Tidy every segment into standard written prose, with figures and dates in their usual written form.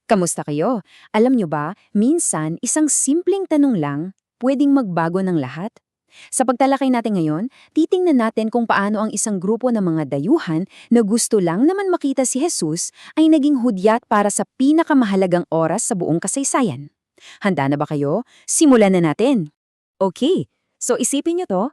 Kamusta kayo? Alam nyo ba, minsan isang simpleng tanong lang pwedeng magbago ng lahat. Sa pagtalakay natin ngayon, titingnan natin kung paano ang isang grupo ng mga dayuhan na gusto lang naman makita si Jesus ay naging hudyat para sa pinakamahalagang oras sa buong kasaysayan. Handa na ba kayo? Simulan na natin! Okay, so isipin nyo to,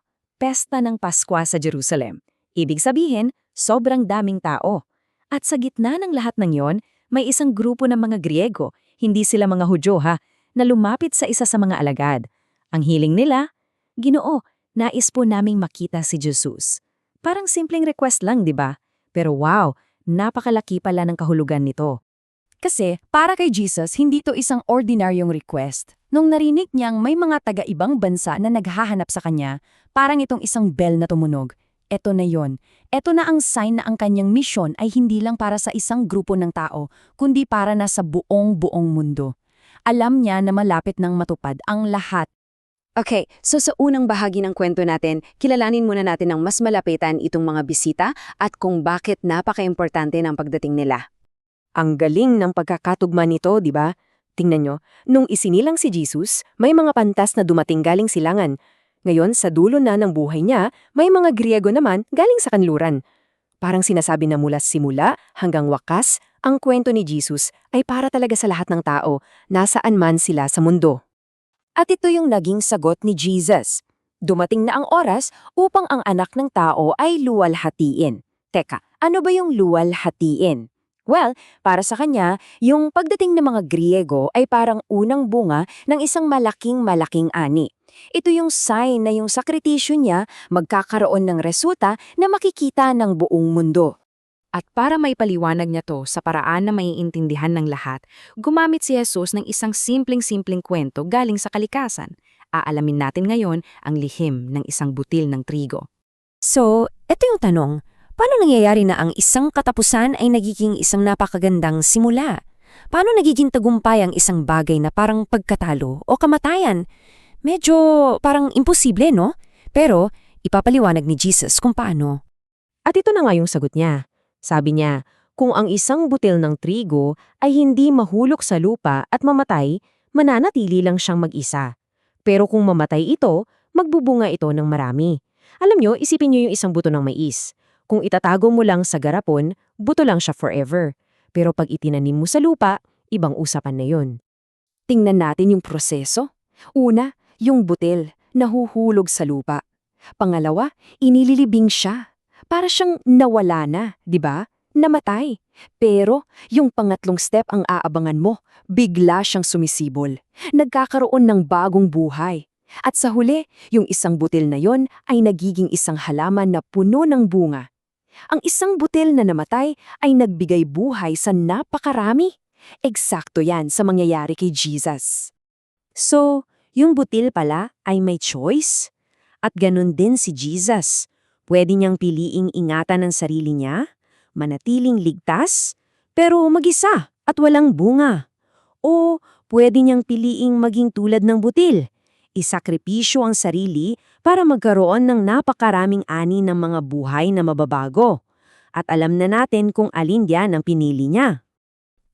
pesta ng Pasko sa Jerusalem. Ibig sabihin, sobrang daming tao. At sa gitna ng lahat ng yon, may isang grupo ng mga Griego, hindi sila mga Hudyo ha, na lumapit sa isa sa mga alagad. Ang hiling nila, Ginoo, nais po naming makita si Jesus. Parang simpleng request lang, di ba? Pero wow, napakalaki pala ng kahulugan nito. Kasi para kay Jesus, hindi to isang ordinaryong request. Nung narinig niyang may mga taga-ibang bansa na naghahanap sa kanya, parang itong isang bell na tumunog. Eto na yon. Eto na ang sign na ang kanyang misyon ay hindi lang para sa isang grupo ng tao, kundi para na sa buong mundo. Alam niya na malapit nang matupad ang lahat. Okay, so sa unang bahagi ng kwento natin, kilalanin muna natin ng mas malapitan itong mga bisita at kung bakit napaka-importante ng pagdating nila. Ang galing ng pagkakatugma nito, di ba? Tingnan nyo, nung isinilang si Jesus, may mga pantas na dumating galing silangan. Ngayon, sa dulo na ng buhay niya, may mga Griego naman galing sa kanluran. Parang sinasabi na mula simula hanggang wakas, ang kwento ni Jesus ay para talaga sa lahat ng tao, nasaan man sila sa mundo. At ito yung naging sagot ni Jesus. Dumating na ang oras upang ang anak ng tao ay luwalhatiin. Teka, ano ba yung luwalhatiin? Well, para sa kanya, yung pagdating ng mga Griego ay parang unang bunga ng isang malaking ani. Ito yung sign na yung sakritisyo niya magkakaroon ng resulta na makikita ng buong mundo. At para may paliwanag niya to sa paraan na maiintindihan ng lahat, gumamit si Jesus ng isang simpleng kwento galing sa kalikasan. Aalamin natin ngayon ang lihim ng isang butil ng trigo. So, ito yung tanong. Paano nangyayari na ang isang katapusan ay nagiging isang napakagandang simula? Paano nagiging tagumpay ang isang bagay na parang pagkatalo o kamatayan? Medyo parang imposible, no? Pero ipapaliwanag ni Jesus kung paano. At ito na nga yung sagot niya. Sabi niya, kung ang isang butil ng trigo ay hindi mahulog sa lupa at mamatay, mananatili lang siyang mag-isa. Pero kung mamatay ito, magbubunga ito ng marami. Alam niyo, isipin niyo yung isang buto ng mais. Kung itatago mo lang sa garapon, buto lang siya forever. Pero pag itinanim mo sa lupa, ibang usapan na yun. Tingnan natin yung proseso. Una, yung butil, nahuhulog sa lupa. Pangalawa, inililibing siya. Para siyang nawala na, di ba? Namatay. Pero yung pangatlong step ang aabangan mo, bigla siyang sumisibol. Nagkakaroon ng bagong buhay. At sa huli, yung isang butil na yon ay nagiging isang halaman na puno ng bunga. Ang isang butil na namatay ay nagbigay buhay sa napakarami. Eksakto yan sa mangyayari kay Jesus. So, yung butil pala ay may choice? At ganun din si Jesus. Pwede niyang piliing ingatan ang sarili niya, manatiling ligtas, pero mag-isa at walang bunga. O pwede niyang piliing maging tulad ng butil, isakripisyo ang sarili para magkaroon ng napakaraming ani ng mga buhay na mababago. At alam na natin kung alin diyan ang pinili niya.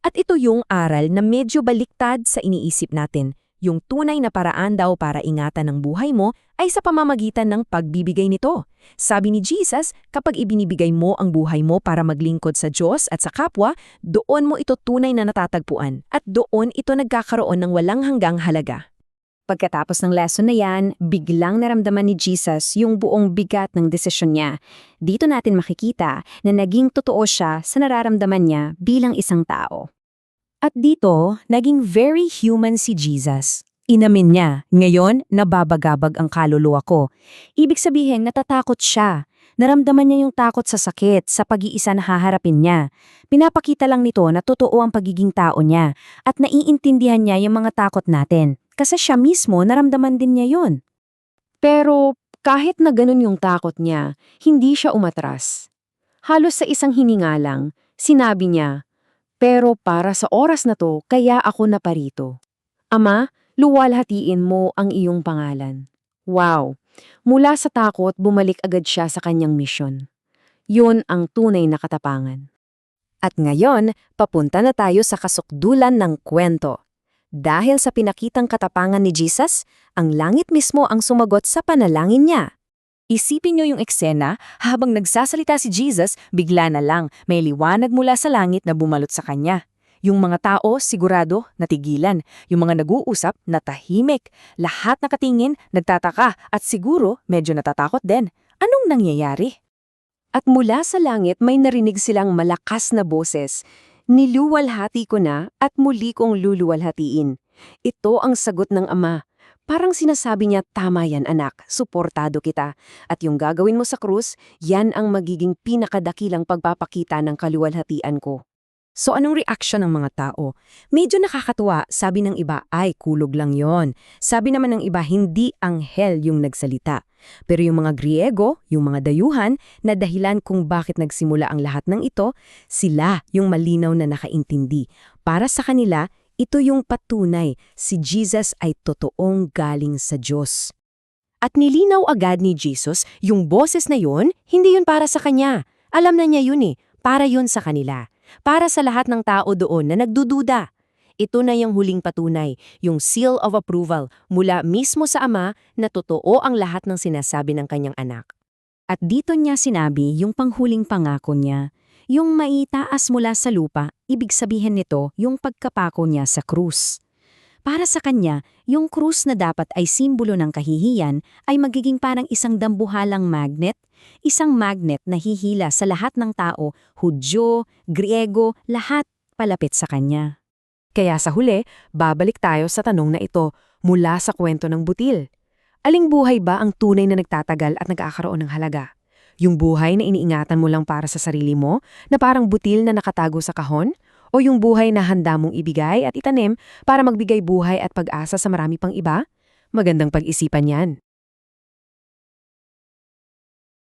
At ito yung aral na medyo baliktad sa iniisip natin. Yung tunay na paraan daw para ingatan ang buhay mo ay sa pamamagitan ng pagbibigay nito. Sabi ni Jesus, kapag ibinibigay mo ang buhay mo para maglingkod sa Diyos at sa kapwa, doon mo ito tunay na natatagpuan at doon ito nagkakaroon ng walang hanggang halaga. Pagkatapos ng lesson na yan, biglang naramdaman ni Jesus yung buong bigat ng desisyon niya. Dito natin makikita na naging totoo siya sa nararamdaman niya bilang isang tao. At dito, naging very human si Jesus. Inamin niya, ngayon nababagabag ang kaluluwa ko. Ibig sabihin, natatakot siya. Naramdaman niya yung takot sa sakit, sa pag-iisa na haharapin niya. Pinapakita lang nito na totoo ang pagiging tao niya at naiintindihan niya yung mga takot natin. Kasi siya mismo, naramdaman din niya yun. Pero kahit na ganun yung takot niya, hindi siya umatras. Halos sa isang hininga lang, sinabi niya, pero para sa oras na to, kaya ako naparito. Ama, luwalhatiin mo ang iyong pangalan. Wow! Mula sa takot, bumalik agad siya sa kanyang misyon. Yun ang tunay na katapangan. At ngayon, papunta na tayo sa kasukdulan ng kwento. Dahil sa pinakitang katapangan ni Jesus, ang langit mismo ang sumagot sa panalangin niya. Isipin niyo yung eksena, habang nagsasalita si Jesus, bigla na lang may liwanag mula sa langit na bumalot sa kanya. Yung mga tao, sigurado, natigilan. Yung mga nag-uusap, natahimik. Lahat nakatingin, nagtataka, at siguro medyo natatakot din. Anong nangyayari? At mula sa langit may narinig silang malakas na boses. Niluwalhati ko na at muli kong luluwalhatiin. Ito ang sagot ng Ama. Parang sinasabi niya, tama yan anak, suportado kita. At yung gagawin mo sa krus, yan ang magiging pinakadakilang pagpapakita ng kaluwalhatian ko. So anong reaksyon ng mga tao? Medyo nakakatuwa, sabi ng iba, ay kulog lang yon. Sabi naman ng iba, hindi anghel yung nagsalita. Pero yung mga Griego, yung mga dayuhan, na dahilan kung bakit nagsimula ang lahat ng ito, sila yung malinaw na nakaintindi. Para sa kanila, ito yung patunay, si Jesus ay totoong galing sa Diyos. At nilinaw agad ni Jesus, yung boses na yun, hindi yun para sa kanya. Alam na niya yun para yun sa kanila. Para sa lahat ng tao doon na nagdududa. Ito na yung huling patunay, yung seal of approval mula mismo sa Ama na totoo ang lahat ng sinasabi ng kanyang anak. At dito niya sinabi yung panghuling pangako niya, yung maitaas mula sa lupa, ibig sabihin nito yung pagkapako niya sa krus. Para sa kanya, yung krus na dapat ay simbolo ng kahihiyan ay magiging parang isang dambuhalang magnet, isang magnet na hihila sa lahat ng tao, Hudyo, Griego, lahat palapit sa kanya. Kaya sa huli, babalik tayo sa tanong na ito mula sa kwento ng butil. Aling buhay ba ang tunay na nagtatagal at nag-aakaroon ng halaga? Yung buhay na iniingatan mo lang para sa sarili mo, na parang butil na nakatago sa kahon? O yung buhay na handa mong ibigay at itanim para magbigay buhay at pag-asa sa marami pang iba? Magandang pag-isipan yan.